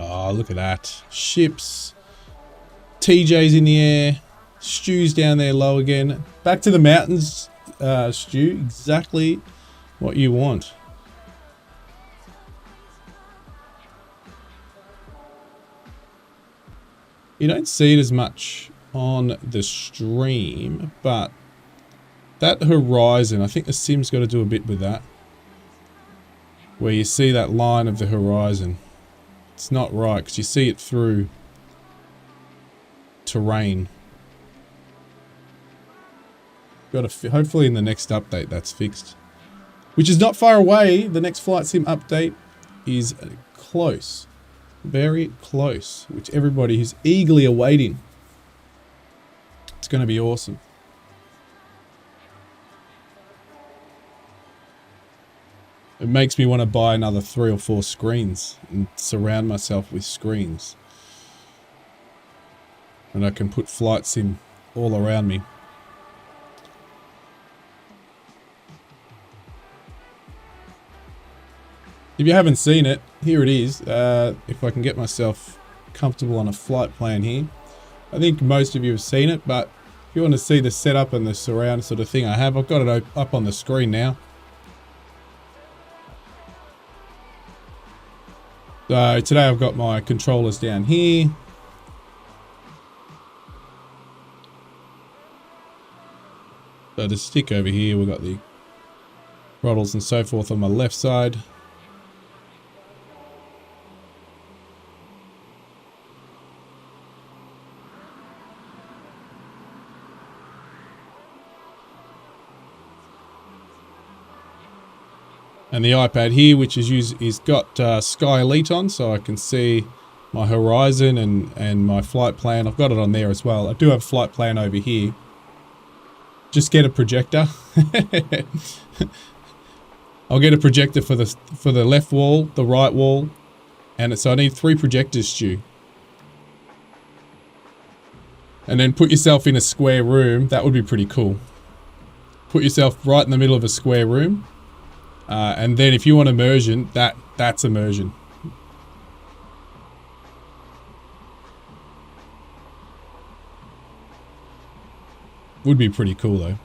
Oh, look at that. Ships. TJ's in the air. Stu's down there low again. Back to the mountains, Stu. Exactly what you want. You don't see it as much on the stream, but that horizon, I think the sim's got to do a bit with that. Where you see that line of the horizon. It's not right because you see it through terrain. Got to hopefully in the next update that's fixed, which is not far away. The next flight sim update is close, very close, which everybody is eagerly awaiting. It's going to be awesome. It makes me want to buy another 3 or 4 screens and surround myself with screens, and I can put flight sim all around me. If you haven't seen it, here it is. If I can get myself comfortable on a flight plan here. I think most of you have seen it, but if you want to see the setup and the surround sort of thing I have, I've got it up on the screen now. So today I've got my controllers down here. So the stick over here, we've got the throttles and so forth on my left side. And the iPad here, which is got Sky Elite on, so I can see my horizon and my flight plan. I've got it on there as well. I do have a flight plan over here. Just get a projector. I'll get a projector for the left wall, the right wall, and so I need 3 projectors, Stu. And then put yourself in a square room. That would be pretty cool. Put yourself right in the middle of a square room. And then if you want immersion, that's immersion. Would be pretty cool though.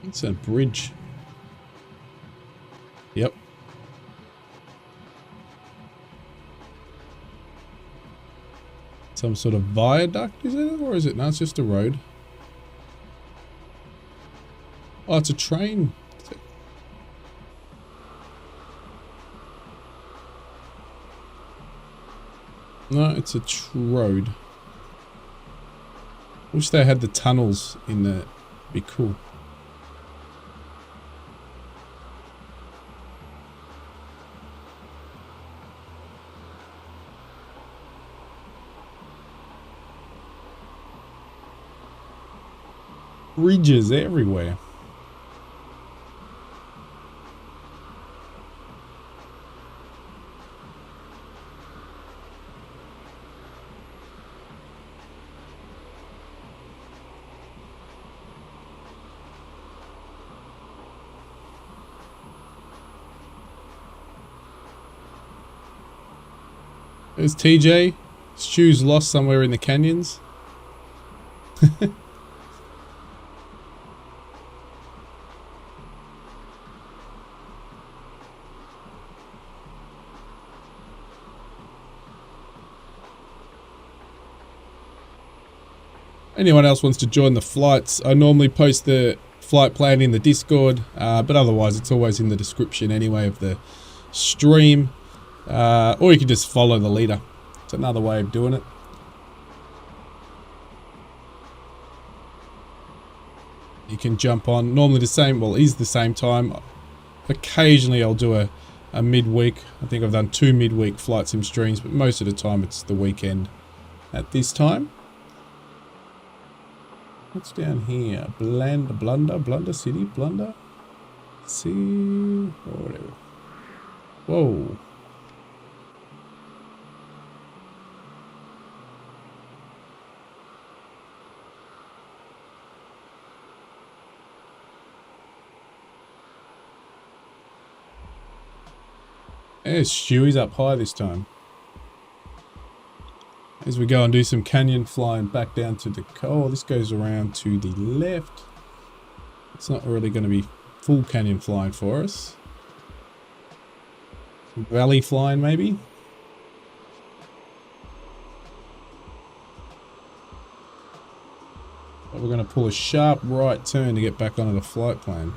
It's a bridge. Yep. Some sort of viaduct, is it? Or is it? No, it's just a road. Oh, it's a train. No, it's a road. Wish they had the tunnels in there. Be cool. Bridges everywhere. There's TJ. Stu's lost somewhere in the canyons. Anyone else wants to join the flights, I normally post the flight plan in the Discord, but otherwise it's always in the description anyway of the stream, or you can just follow the leader. It's another way of doing it. You can jump on, normally the same, well, is the same time. Occasionally I'll do a midweek. I think I've done 2 midweek flight sim streams, but most of the time it's the weekend at this time. What's down here? Blunder City, Blunder? See, or whatever. Whoa. There's Stewie's up high this time. As we go and do some canyon flying back down to the... Oh, this goes around to the left. It's not really going to be full canyon flying for us. Some valley flying maybe. But we're going to pull a sharp right turn to get back onto the flight plan.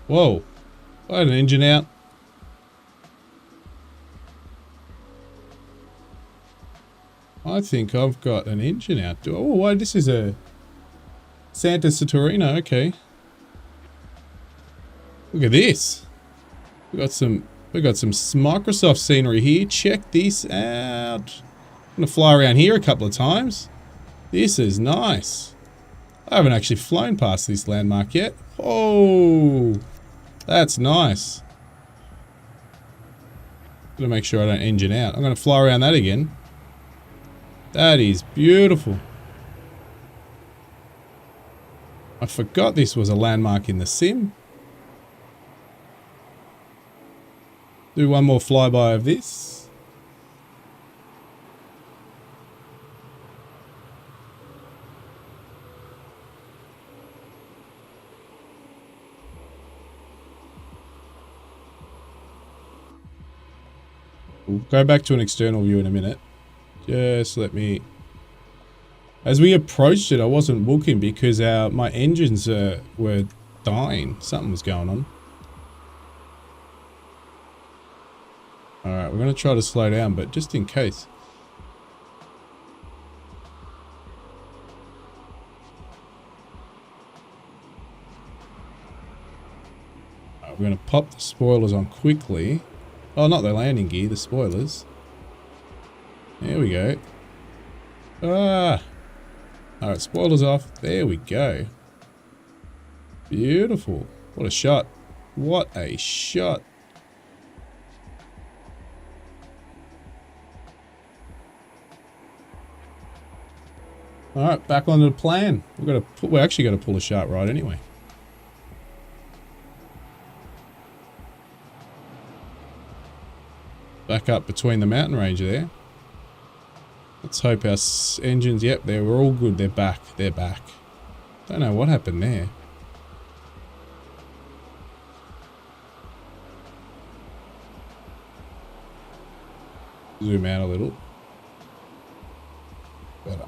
Whoa, I had an engine out. I think I've got an engine out. Oh, why, this is a Santa Saturino, okay. Look at this. We got some Microsoft scenery here. Check this out. I'm gonna fly around here a couple of times. This is nice. I haven't actually flown past this landmark yet. Oh, that's nice. Gotta make sure I don't engine out. I'm gonna fly around that again. That is beautiful. I forgot this was a landmark in the sim. Do one more flyby of this. We'll go back to an external view in a minute. Just let me... As we approached it, I wasn't looking because my engines were dying. Something was going on. Alright, we're going to try to slow down, but just in case. We're going to pop the spoilers on quickly. Oh, not the landing gear, the spoilers. There we go. Ah! Alright, spoilers off. There we go. Beautiful. What a shot. What a shot. Alright, back onto the plan. We're actually going to pull a sharp right anyway. Back up between the mountain range there. Let's hope our engines, yep, we're all good. They're back. They're back. Don't know what happened there. Zoom out a little. Better.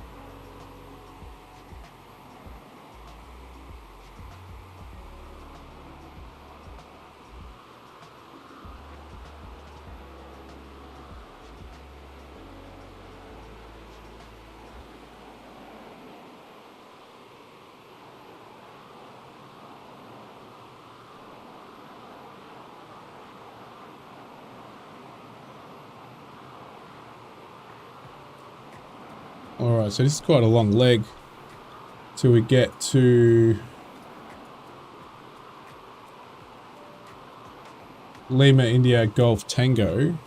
Alright, so this is quite a long leg till we get to Lima India Golf Tango.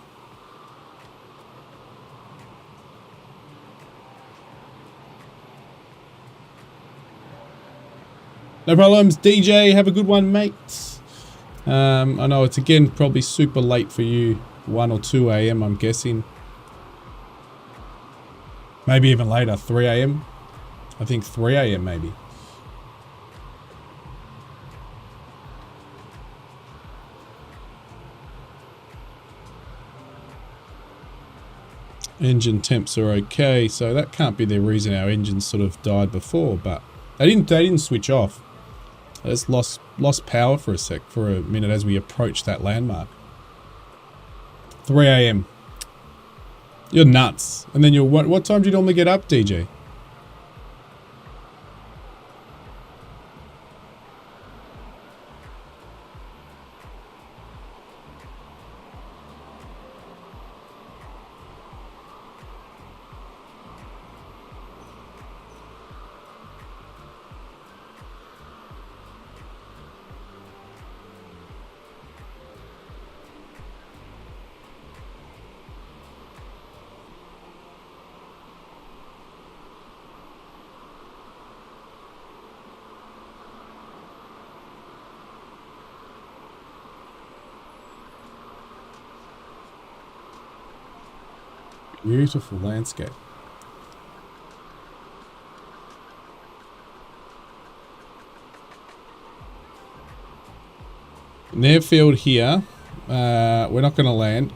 No problems, DJ. Have a good one, mate. I know it's again probably super late for you. 1 or 2 a.m. I'm guessing. Maybe even later, 3 a.m. I think 3 a.m. maybe. Engine temps are okay, so that can't be the reason our engines sort of died before, but they didn't switch off. They just lost power for a minute as we approached that landmark. 3 a.m. You're nuts. And then what time do you normally get up, DJ? Beautiful landscape. An airfield here. We're not going to land.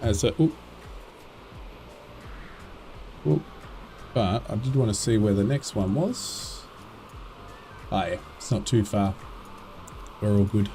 As a, but I did want to see where the next one was. Oh yeah, it's not too far. We're all good.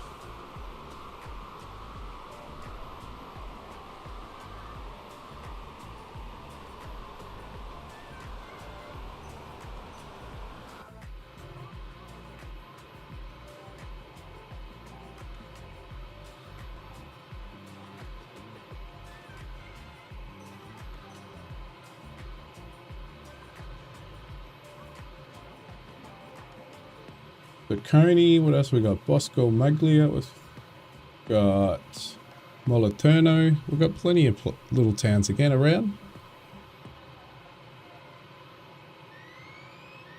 Coney, what else we got? Bosco Maglia, we've got Moliterno. We've got plenty of little towns again around.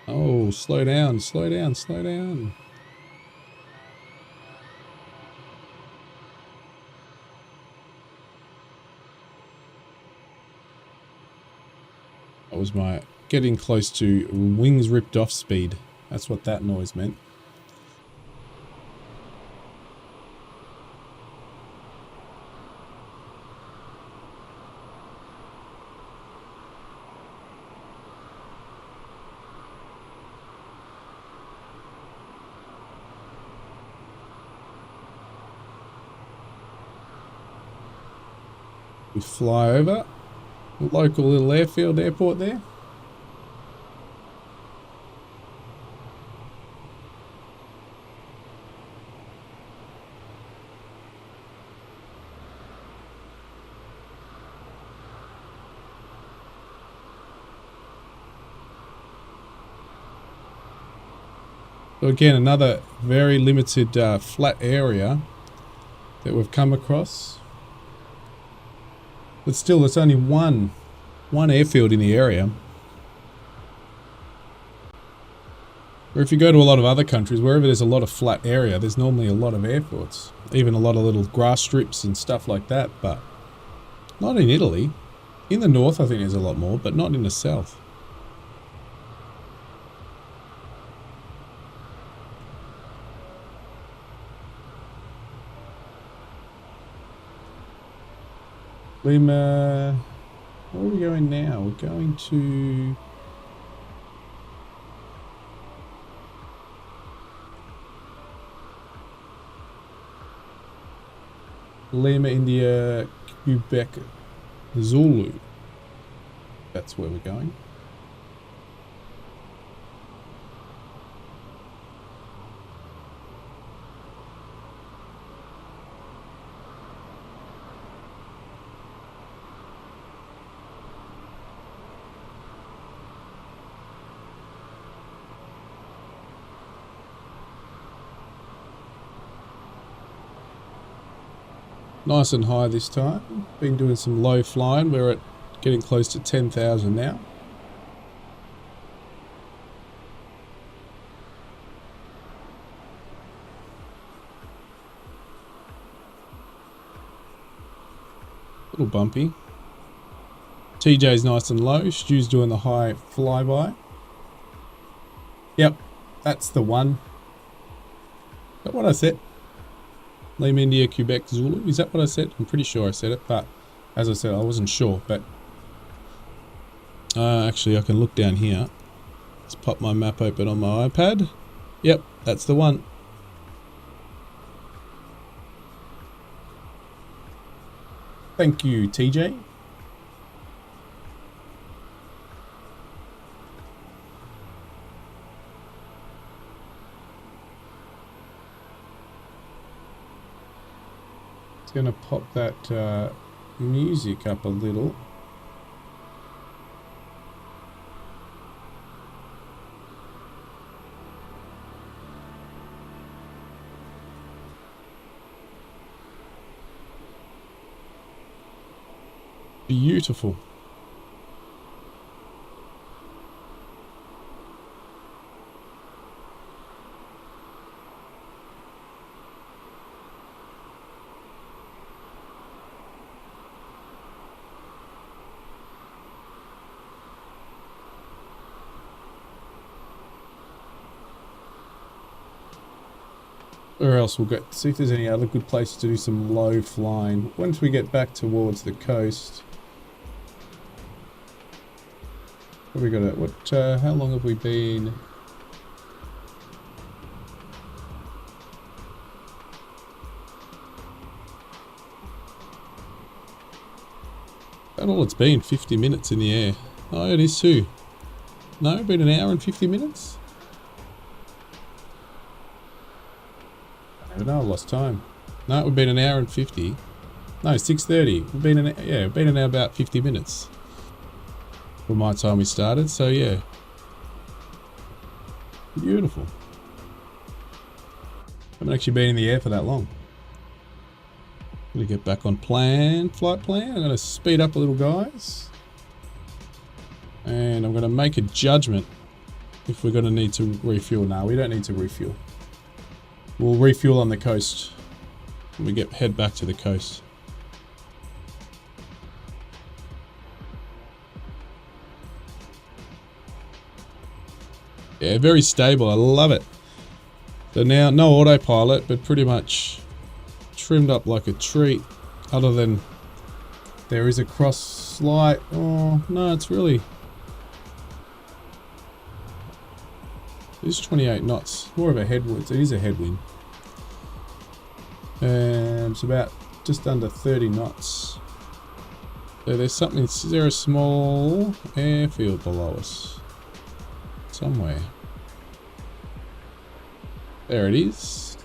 Oh, slow down, slow down, slow down. That was my getting close to wings ripped off speed. That's what that noise meant. We fly over local little airport there. So again, another very limited flat area that we've come across. But still, there's only one airfield in the area. Or if you go to a lot of other countries, wherever there's a lot of flat area, there's normally a lot of airfields. Even a lot of little grass strips and stuff like that, but not in Italy. In the north, I think there's a lot more, but not in the south. Lima, where are we going now? We're going to Lima, India, Quebec, Zulu. That's where we're going. Nice and high this time. Been doing some low flying. We're at getting close to 10,000 now. A little bumpy. TJ's nice and low. Stu's doing the high flyby. Yep, that's the one. Is that what I said? Lima India Quebec Zulu. Is that what I said? I'm pretty sure I said it, but as I said, I wasn't sure. But actually, I can look down here. Let's pop my map open on my iPad. Yep, that's the one. Thank you, TJ. Going to pop that music up a little. Beautiful. Where else we'll get, see if there's any other good places to do some low flying. Once we get back towards the coast. What have we got at? What, how long have we been? That's all it's been, 50 minutes in the air. Oh, it is too. No, been an hour and 50 minutes? No, I lost time. No, we've been an hour and 50. No, 6:30. We've been we've been in about 50 minutes from my time we started. So yeah, beautiful. Haven't actually been in the air for that long. Gonna get back on flight plan. I'm gonna speed up a little, guys, and I'm gonna make a judgment if we're gonna need to refuel. No, we don't need to refuel. We'll refuel on the coast when we head back to the coast. Yeah, very stable. I love it. So now, no autopilot, but pretty much trimmed up like a treat. Other than there is a cross slight. Oh, no, it's really... It's 28 knots. More of a headwind. It is a headwind. It's about just under 30 knots. So there's something, is there a small airfield below us? Somewhere. There it is.